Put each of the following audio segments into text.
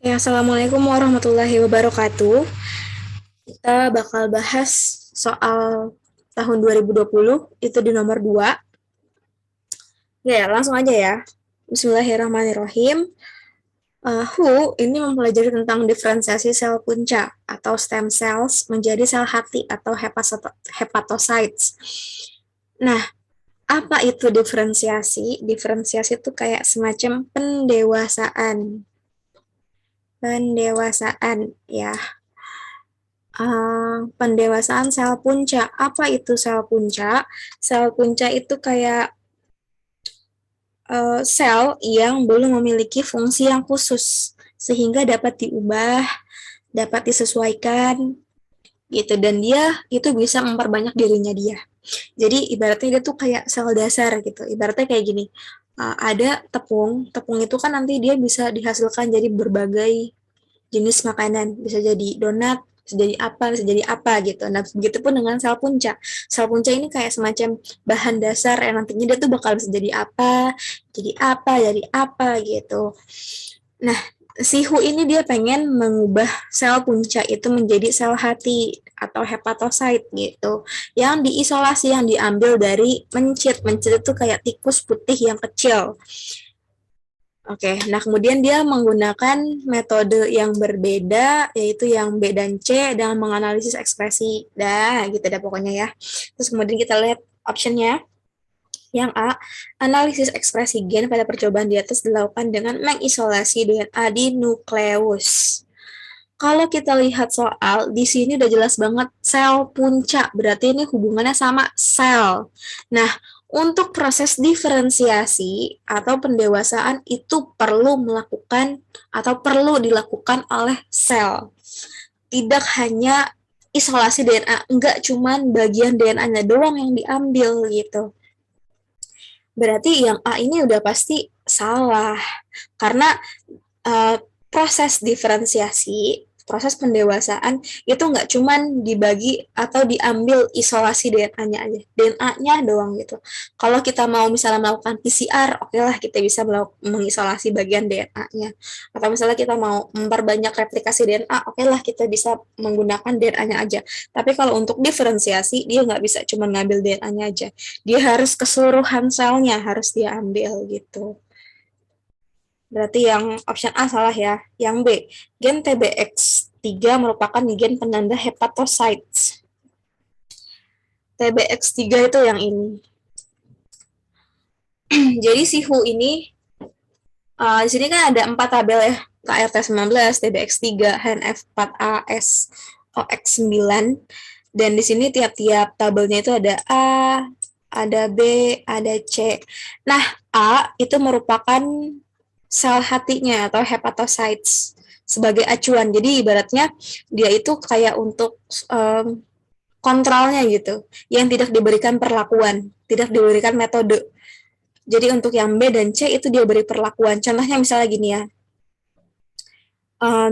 Ya, Assalamualaikum warahmatullahi wabarakatuh. Kita bakal bahas soal tahun 2020, itu di nomor 2. Ya, langsung aja ya. Bismillahirrahmanirrahim. WHO ini mempelajari tentang diferensiasi sel punca atau stem cells menjadi sel hati atau hepatocytes. Nah, apa itu diferensiasi? Diferensiasi itu kayak semacam pendewasaan. Pendewasaan, ya. Pendewasaan sel punca. Apa itu sel punca? Sel punca itu kayak sel yang belum memiliki fungsi yang khusus, sehingga dapat diubah, dapat disesuaikan, gitu. Dan dia itu bisa memperbanyak dirinya dia. Jadi ibaratnya dia tuh kayak sel dasar gitu. Ibaratnya kayak gini, ada tepung, tepung itu kan nanti dia bisa dihasilkan jadi berbagai jenis makanan, bisa jadi donat, bisa jadi apa gitu. Nah, begitupun dengan sel punca. Sel punca ini kayak semacam bahan dasar yang nantinya dia tuh bakal bisa jadi apa gitu. Nah, si Hu ini dia pengen mengubah sel punca itu menjadi sel hati atau hepatosit gitu. Yang diisolasi, yang diambil dari mencit. Mencit itu kayak tikus putih yang kecil. Oke, nah kemudian dia menggunakan metode yang berbeda, yaitu yang B dan C, dengan menganalisis ekspresi. Dah, gitu dah pokoknya ya. Terus kemudian kita lihat optionnya. Yang A, analisis ekspresi gen pada percobaan di atas dilakukan dengan mengisolasi DNA di nukleus. Kalau kita lihat soal, di sini udah jelas banget sel punca, berarti ini hubungannya sama sel. Nah, untuk proses diferensiasi atau pendewasaan itu perlu dilakukan oleh sel. Tidak hanya isolasi DNA, enggak cuman bagian DNA-nya doang yang diambil gitu. Berarti yang A ini udah pasti salah. Karena uh, proses diferensiasi, proses pendewasaan itu nggak cuman dibagi atau diambil isolasi DNA-nya aja, DNA-nya doang gitu. Kalau kita mau misalnya melakukan PCR, oke lah kita bisa mengisolasi bagian DNA-nya. Atau misalnya kita mau memperbanyak replikasi DNA, oke lah kita bisa menggunakan DNA-nya aja. Tapi kalau untuk diferensiasi, dia nggak bisa cuma ngambil DNA-nya aja. Dia harus keseluruhan selnya harus dia ambil gitu. Berarti yang option A salah ya. Yang B, gen TBX3 merupakan gen penanda hepatocytes. TBX3 itu yang ini. Jadi si WHO ini, di sini kan ada 4 tabel ya. KRT19, TBX3, HNF4A, SOX9. Dan di sini tiap-tiap tabelnya itu ada A, ada B, ada C. Nah, A itu merupakan sel hatinya atau hepatocytes sebagai acuan. Jadi ibaratnya dia itu kayak untuk kontrolnya gitu, yang tidak diberikan perlakuan, tidak diberikan metode. Jadi untuk yang B dan C itu dia beri perlakuan. Contohnya misalnya gini ya,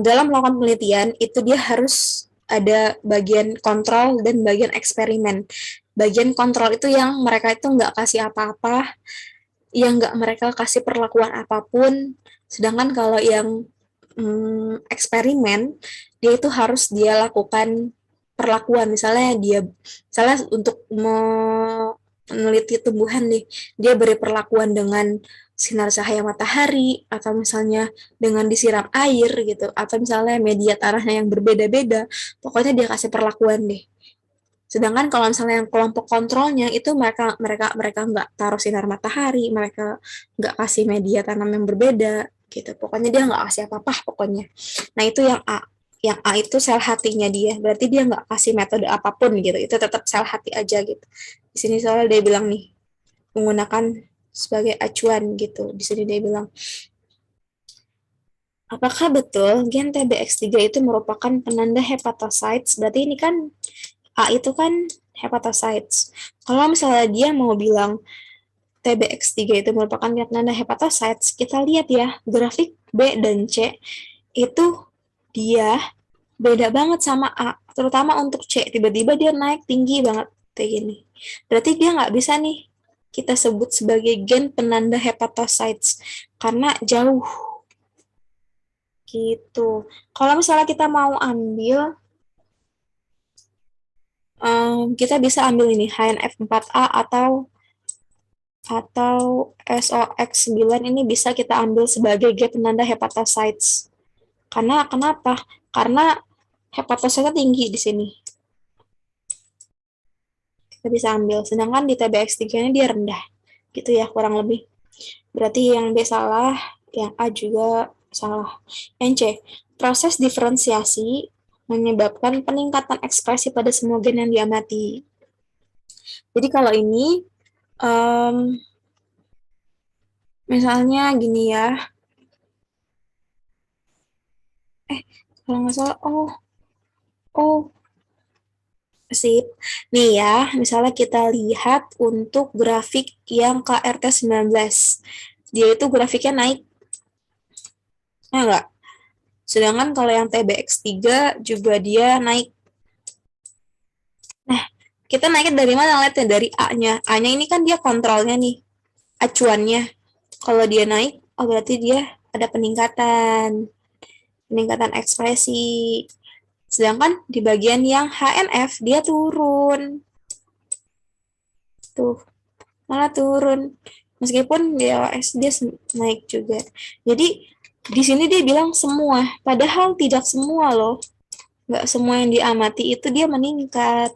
dalam melakukan penelitian itu dia harus ada bagian kontrol dan bagian eksperimen. Bagian kontrol itu yang mereka itu nggak kasih apa-apa, yang nggak mereka kasih perlakuan apapun. Sedangkan kalau yang eksperimen, dia itu harus dia lakukan perlakuan. Misalnya untuk meneliti tumbuhan nih, dia beri perlakuan dengan sinar cahaya matahari, atau misalnya dengan disiram air gitu, atau misalnya media tanahnya yang berbeda-beda, pokoknya dia kasih perlakuan deh. Sedangkan kalau misalnya yang kelompok kontrolnya itu mereka mereka mereka nggak taruh sinar matahari, mereka nggak kasih media tanam yang berbeda gitu. Pokoknya dia nggak kasih apa-apa pokoknya. Nah itu yang A. Yang A itu sel hatinya dia. Berarti dia nggak kasih metode apapun gitu. Itu tetap sel hati aja gitu. Di sini soalnya dia bilang nih menggunakan sebagai acuan gitu. Di sini dia bilang, apakah betul gen TBX3 itu merupakan penanda hepatocytes? Berarti ini kan A itu kan hepatocytes. Kalau misalnya dia mau bilang TBX3 itu merupakan penanda hepatocytes, kita lihat ya, grafik B dan C itu dia beda banget sama A, terutama untuk C. Tiba-tiba dia naik tinggi banget, kayak gini. Berarti dia nggak bisa nih kita sebut sebagai gen penanda hepatocytes, karena jauh Gitu. Kalau misalnya kita mau ambil, kita bisa ambil ini HNF4A atau SOX9 ini bisa kita ambil sebagai gap penanda hepatocytes. Karena kenapa? Karena hepatositnya tinggi di sini. Kita bisa ambil. Sedangkan di TBX3-nya dia rendah. Gitu ya, kurang lebih. Berarti yang B salah, yang A juga salah. Yang C, proses diferensiasi menyebabkan peningkatan ekspresi pada semua gen yang diamati. Jadi kalau ini, um, misalnya gini ya, kalau nggak salah, oh, sip. Nih ya, misalnya kita lihat untuk grafik yang KRT19. Dia itu grafiknya naik, ya enggak? Sedangkan kalau yang TBX3 juga dia naik. Nah, kita naiknya dari mana? Lihatnya dari A-nya. A-nya ini kan dia kontrolnya nih, acuannya. Kalau dia naik, oh berarti dia ada peningkatan. Peningkatan ekspresi. Sedangkan di bagian yang HNF, dia turun. Tuh, malah turun. Meskipun di OS dia naik juga. Jadi, di sini dia bilang semua. Padahal tidak semua loh. Nggak semua yang diamati itu dia meningkat.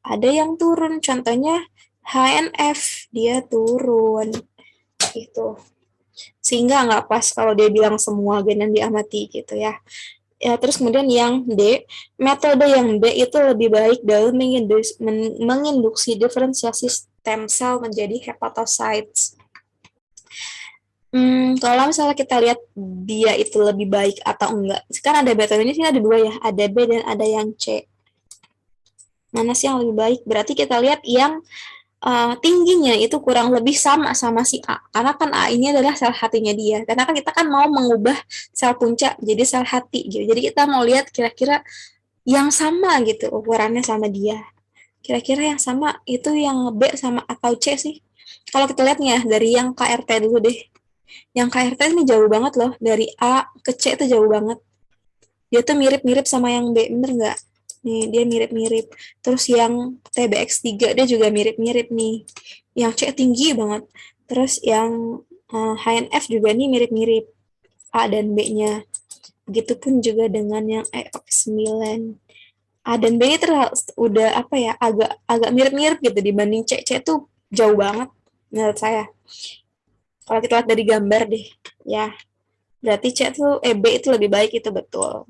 Ada yang turun, contohnya HNF, dia turun. Gitu. Sehingga nggak pas kalau dia bilang semua gen yang diamati gitu ya. Ya, terus kemudian yang D, metode yang D itu lebih baik dalam menginduksi diferensiasi stem cell menjadi hepatocytes. Kalau misalnya kita lihat dia itu lebih baik atau enggak, sekarang ada metode ini sini ada dua ya, ada B dan ada yang C. Mana sih yang lebih baik? Berarti kita lihat yang tingginya itu kurang lebih sama si A. Karena kan A ini adalah sel hatinya dia. Karena kan kita kan mau mengubah sel puncak jadi sel hati gitu. Jadi kita mau lihat kira-kira yang sama gitu ukurannya sama dia. Kira-kira yang sama itu yang B sama atau C sih? Kalau kita lihat nih ya dari yang KRT dulu deh. Yang KRT ini jauh banget loh. Dari A ke C itu jauh banget. Dia tuh mirip-mirip sama yang B, bener nggak? Nih, dia mirip-mirip. Terus yang TBX3 dia juga mirip-mirip nih. Yang C tinggi banget. Terus yang HNF juga nih mirip-mirip A dan B-nya. Begitupun juga dengan yang EOX9. A dan B ini udah apa ya, agak agak mirip-mirip gitu dibanding C. C tuh jauh banget menurut saya. Kalau kita lihat dari gambar deh, ya. Berarti B itu lebih baik, itu betul.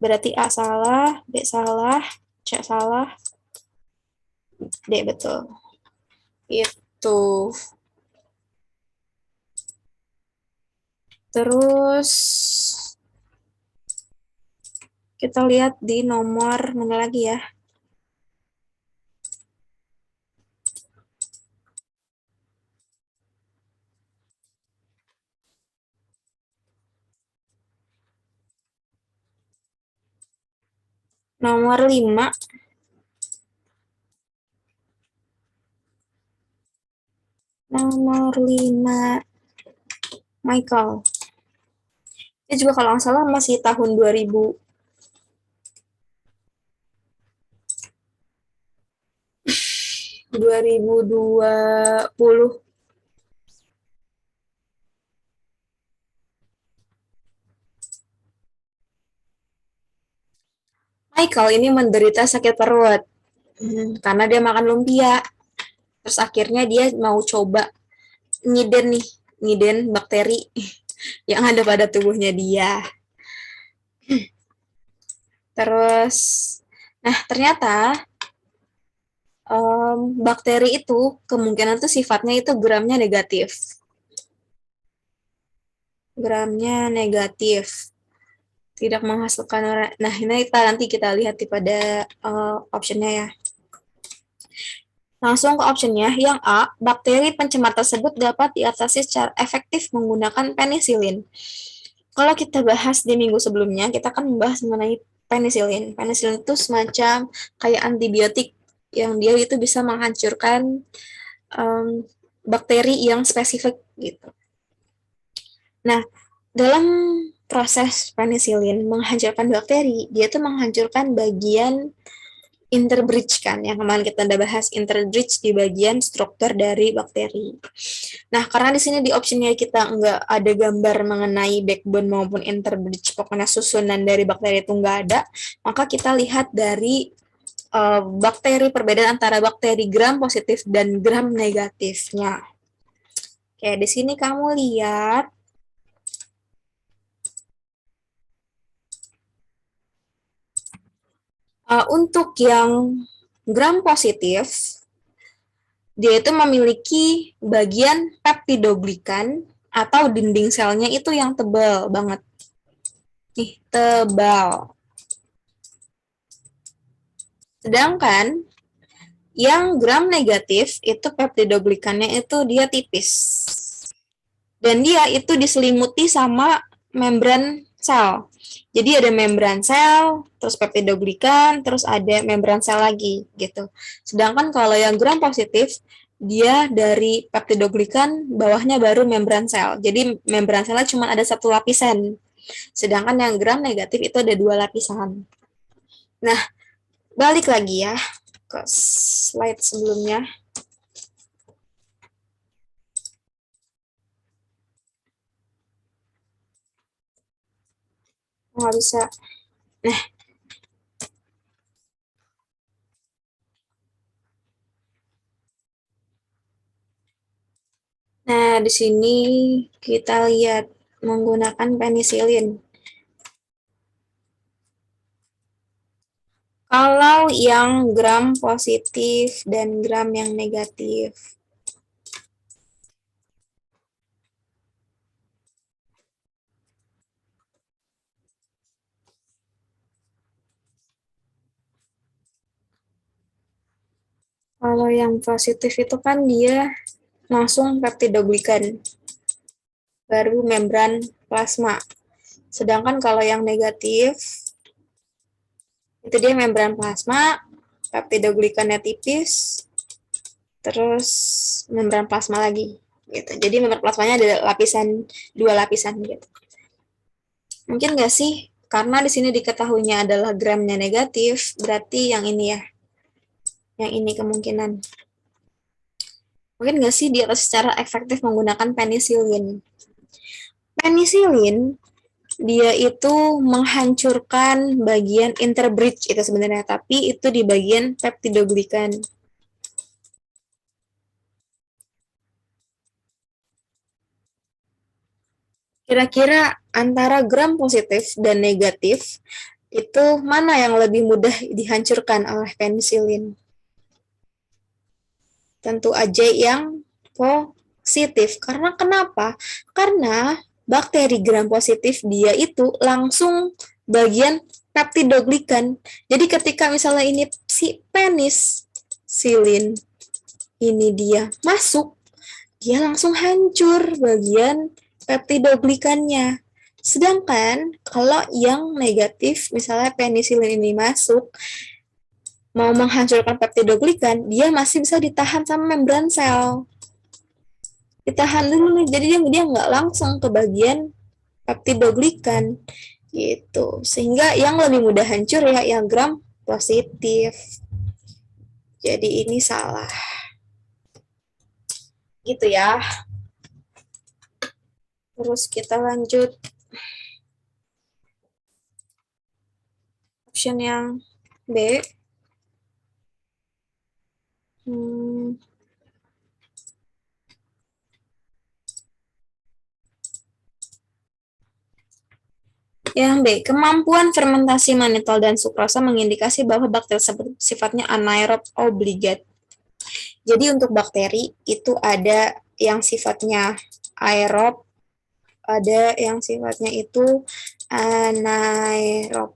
Berarti A salah, B salah, C salah, D betul. Itu. Terus kita lihat di nomor mana lagi ya? Nomor 5. Nomor 5. Michael. Dia juga kalau nggak salah masih tahun 2020. Michael ini menderita sakit perut karena dia makan lumpia. Terus akhirnya dia mau coba nyiden bakteri yang ada pada tubuhnya dia. Terus, nah ternyata bakteri itu kemungkinan tuh sifatnya itu gramnya negatif. Gramnya negatif. Tidak menghasilkan, nah ini nanti kita lihat di pada optionnya ya. Langsung ke optionnya, yang A, bakteri pencemar tersebut dapat diatasi secara efektif menggunakan penisilin. Kalau kita bahas di minggu sebelumnya, kita kan membahas mengenai penisilin. Penisilin itu semacam kayak antibiotik yang dia itu bisa menghancurkan bakteri yang spesifik gitu. Nah, dalam proses penisilin menghancurkan bakteri, dia tuh menghancurkan bagian interbridge kan, yang kemarin kita udah bahas interbridge di bagian struktur dari bakteri. Nah, karena di sini di optionnya kita nggak ada gambar mengenai backbone maupun interbridge, pokoknya susunan dari bakteri itu nggak ada, maka kita lihat dari bakteri, perbedaan antara bakteri gram positif dan gram negatifnya. Oke, di sini kamu lihat untuk yang gram positif, dia itu memiliki bagian peptidoglikan atau dinding selnya itu yang tebal banget. Nih, tebal. Sedangkan yang gram negatif itu peptidoglikannya itu dia tipis. Dan dia itu diselimuti sama membran sel. Jadi ada membran sel, terus peptidoglikan, terus ada membran sel lagi gitu. Sedangkan kalau yang gram positif, dia dari peptidoglikan, bawahnya baru membran sel. Jadi membran selnya cuma ada satu lapisan. Sedangkan yang gram negatif itu ada dua lapisan. Nah, balik lagi ya ke slide sebelumnya. Nggak bisa. Nah, di sini kita lihat menggunakan penisilin. Kalau yang gram positif dan gram yang negatif. Kalau yang positif itu kan dia langsung peptidoglikan, baru membran plasma. Sedangkan kalau yang negatif, itu dia membran plasma, peptidoglikannya tipis, terus membran plasma lagi. Gitu. Jadi membran plasmanya ada lapisan, dua lapisan gitu. Mungkin nggak sih? Karena di sini diketahuinya adalah gramnya negatif, berarti yang ini ya. Yang ini kemungkinan. Mungkin nggak sih dia secara efektif menggunakan penisilin? Penisilin dia itu menghancurkan bagian interbridge itu sebenarnya, tapi itu di bagian peptidoglikan. Kira-kira antara gram positif dan negatif itu mana yang lebih mudah dihancurkan oleh penisilin? Tentu aja yang positif. Karena kenapa? Karena bakteri gram positif dia itu langsung bagian peptidoglikan. Jadi ketika misalnya ini si penisilin ini dia masuk, dia langsung hancur bagian peptidoglikannya. Sedangkan kalau yang negatif, misalnya penisilin ini masuk, mau menghancurkan peptidoglikan, dia masih bisa ditahan sama membran sel. Ditahan dulu nih, jadi dia nggak langsung ke bagian peptidoglikan gitu. Sehingga yang lebih mudah hancur ya yang gram positif. Jadi ini salah. Gitu ya. Terus kita lanjut option yang B. Yang B, kemampuan fermentasi manitol dan sukrosa mengindikasi bahwa bakteri tersebut sifatnya anaerob obligat. Jadi untuk bakteri itu ada yang sifatnya aerob, ada yang sifatnya itu anaerob.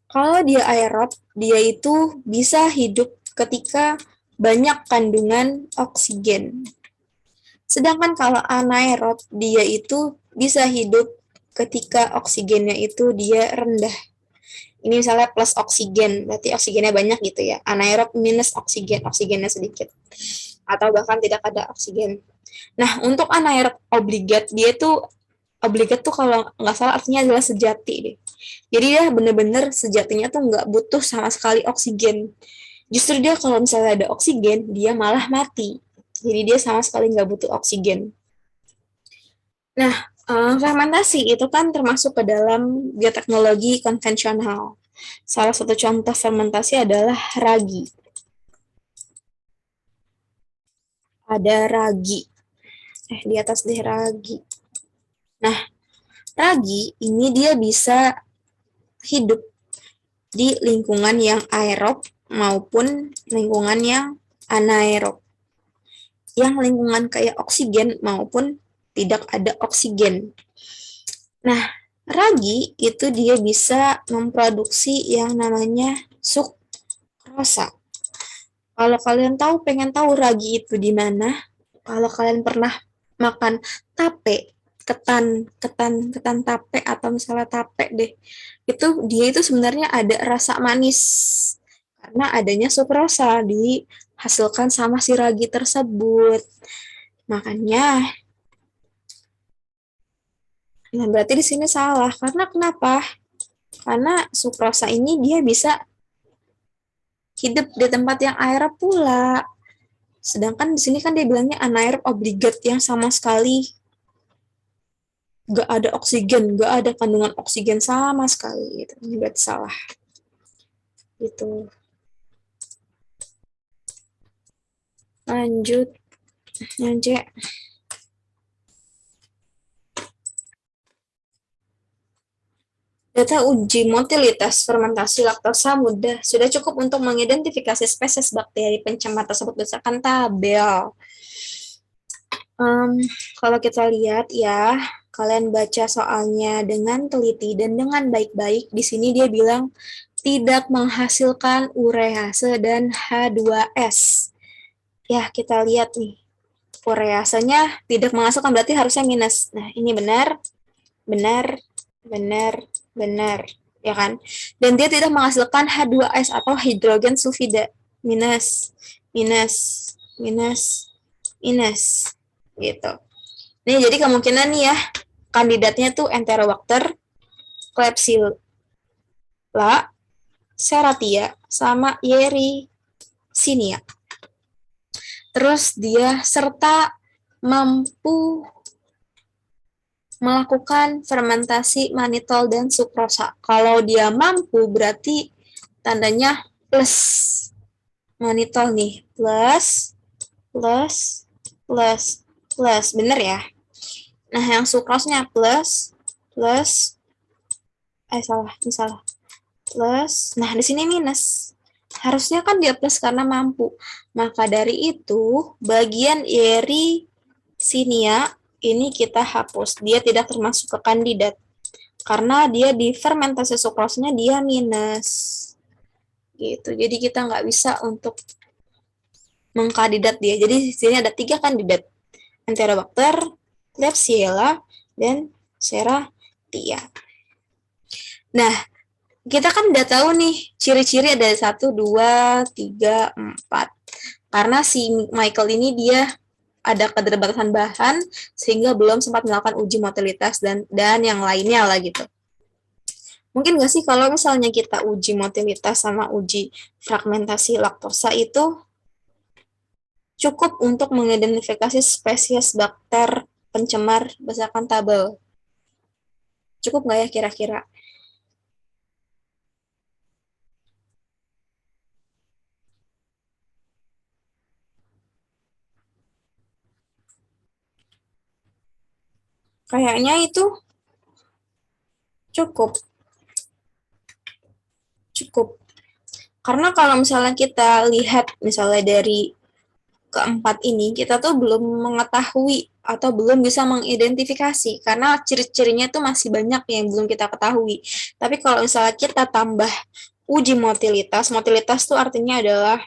Kalau dia aerob, dia itu bisa hidup ketika banyak kandungan oksigen. Sedangkan kalau anaerob, dia itu bisa hidup ketika oksigennya itu dia rendah. Ini misalnya plus oksigen, berarti oksigennya banyak gitu ya. Anaerob minus oksigen, oksigennya sedikit. Atau bahkan tidak ada oksigen. Nah, untuk anaerob obligat, dia itu obligate tuh kalau nggak salah artinya adalah sejati deh. Jadi dia bener-bener sejatinya tuh nggak butuh sama sekali oksigen. Justru dia kalau misalnya ada oksigen, dia malah mati. Jadi dia sama sekali nggak butuh oksigen. Nah, fermentasi itu kan termasuk ke dalam bioteknologi konvensional. Salah satu contoh fermentasi adalah ragi. Ada ragi. Di atas deh ragi. Nah, ragi ini dia bisa hidup di lingkungan yang aerob maupun lingkungan yang anaerob. Yang lingkungan kayak oksigen maupun tidak ada oksigen. Nah, ragi itu dia bisa memproduksi yang namanya sukrosa. Kalau kalian pengen tahu ragi itu di mana, kalau kalian pernah makan tape, ketan tape atau misalnya tape deh, itu dia itu sebenarnya ada rasa manis karena adanya sukrosa dihasilkan sama si ragi tersebut. Makanya, nah berarti di sini salah. Karena kenapa? Karena sukrosa ini dia bisa hidup di tempat yang air pula. Sedangkan di sini kan dia bilangnya anaerob obligate yang sama sekali gak ada oksigen, gak ada kandungan oksigen sama sekali. Gitu. Ini berarti salah. Gitu. Lanjut. Lanjut. Data uji motilitas fermentasi laktosa mudah sudah cukup untuk mengidentifikasi spesies bakteri pencemar tersebut berdasarkan tabel. Kalau kita lihat ya, kalian baca soalnya dengan teliti dan dengan baik-baik. Di sini dia bilang tidak menghasilkan urease dan H2S. Ya, kita lihat nih. Ureasenya tidak menghasilkan berarti harusnya minus. Nah, ini benar, benar, benar, benar, ya kan? Dan dia tidak menghasilkan H2S atau hidrogen sulfida. Minus, minus, minus, minus. Gitu. Nih, jadi kemungkinan nih ya, kandidatnya tuh Enterobacter, Klebsiella, Serratia, sama Yersinia. Terus dia serta mampu melakukan fermentasi manitol dan sukrosa. Kalau dia mampu berarti tandanya plus manitol nih. Plus, plus, plus, plus. Bener ya? Nah, yang sukrosnya plus, plus, ini salah. Plus, nah di sini minus. Harusnya kan dia plus karena mampu. Maka dari itu, bagian Yersinia ini kita hapus. Dia tidak termasuk ke kandidat. Karena dia di fermentasi sukrosnya dia minus. Gitu. Jadi kita nggak bisa untuk mengkandidat dia. Jadi di sini ada 3 kandidat. Enterobacter, Klebsiella, dan Serratia. Nah, kita kan udah tahu nih ciri-ciri ada 1, 2, 3, 4. Karena si Michael ini dia ada keterbatasan bahan sehingga belum sempat melakukan uji motilitas dan yang lainnya lah gitu. Mungkin nggak sih kalau misalnya kita uji motilitas sama uji fragmentasi laktosa itu cukup untuk mengidentifikasi spesies bakter pencemar berdasarkan tabel? Cukup nggak ya kira-kira? Kayaknya itu cukup. Cukup. Karena kalau misalnya kita lihat misalnya dari keempat ini, kita tuh belum mengetahui atau belum bisa mengidentifikasi karena ciri-cirinya tuh masih banyak yang belum kita ketahui. Tapi kalau misalnya kita tambah uji motilitas, motilitas tuh artinya adalah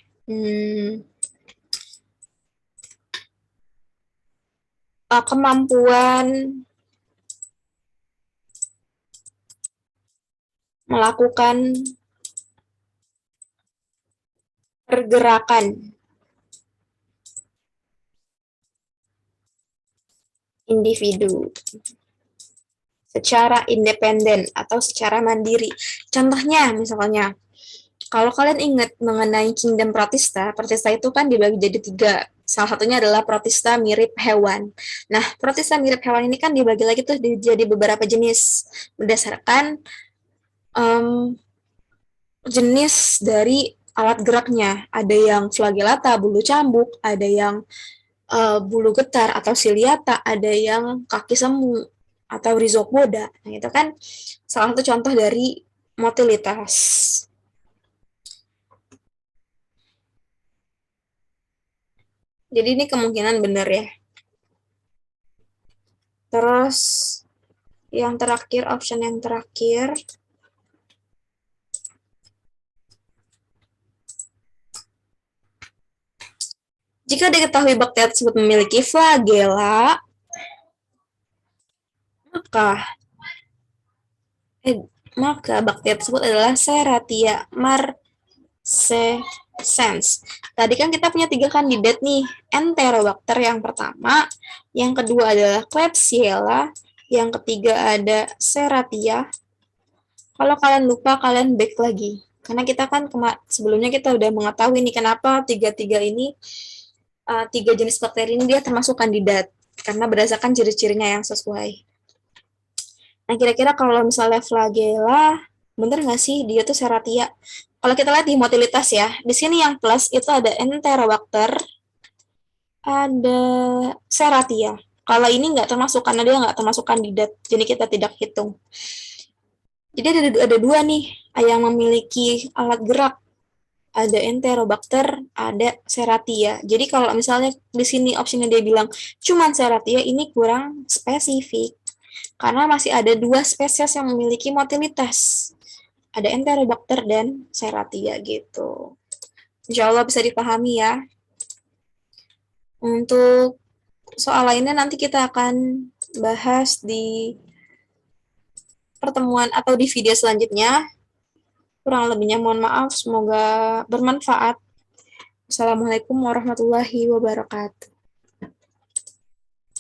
kemampuan melakukan pergerakan individu. secara independen atau secara mandiri. Contohnya, misalnya, kalau kalian ingat mengenai Kingdom Protista, Protista itu kan dibagi jadi tiga. Salah satunya adalah Protista mirip hewan. Nah, Protista mirip hewan ini kan dibagi lagi tuh jadi beberapa jenis berdasarkan um, jenis dari alat geraknya. Ada yang flagellata, bulu cambuk, ada yang bulu getar atau ciliata, ada yang kaki semu atau rhizopoda. Nah, itu kan salah satu contoh dari motilitas. Jadi ini kemungkinan benar ya. Terus yang terakhir, option yang terakhir, jika diketahui bakteri tersebut memiliki flagela, maka maka bakteri tersebut adalah Serratia marcescens. Tadi kan kita punya 3 kandidat nih, Enterobacter yang pertama, yang kedua adalah Klebsiella, yang ketiga ada Serratia. Kalau kalian lupa, kalian back lagi. Karena kita kan sebelumnya kita udah mengetahui nih kenapa tiga-tiga ini, tiga jenis bakteri ini dia termasuk kandidat. Karena berdasarkan ciri-cirinya yang sesuai. Nah, kira-kira kalau misalnya flagella, bener nggak sih dia tuh Serratia? Kalau kita lihat di motilitas ya, di sini yang plus itu ada Enterobacter, ada Serratia. Kalau ini nggak termasuk karena dia nggak termasuk kandidat, jadi kita tidak hitung. Jadi ada dua nih yang memiliki alat gerak, ada Enterobacter, ada Serratia. Jadi kalau misalnya di sini opsinya dia bilang cuman Serratia, ini kurang spesifik. Karena masih ada 2 spesies yang memiliki motilitas. Ada Enterobacter dan Serratia gitu. Insya Allah bisa dipahami ya. Untuk soal lainnya nanti kita akan bahas di pertemuan atau di video selanjutnya. Kurang lebihnya mohon maaf, semoga bermanfaat. Assalamualaikum warahmatullahi wabarakatuh.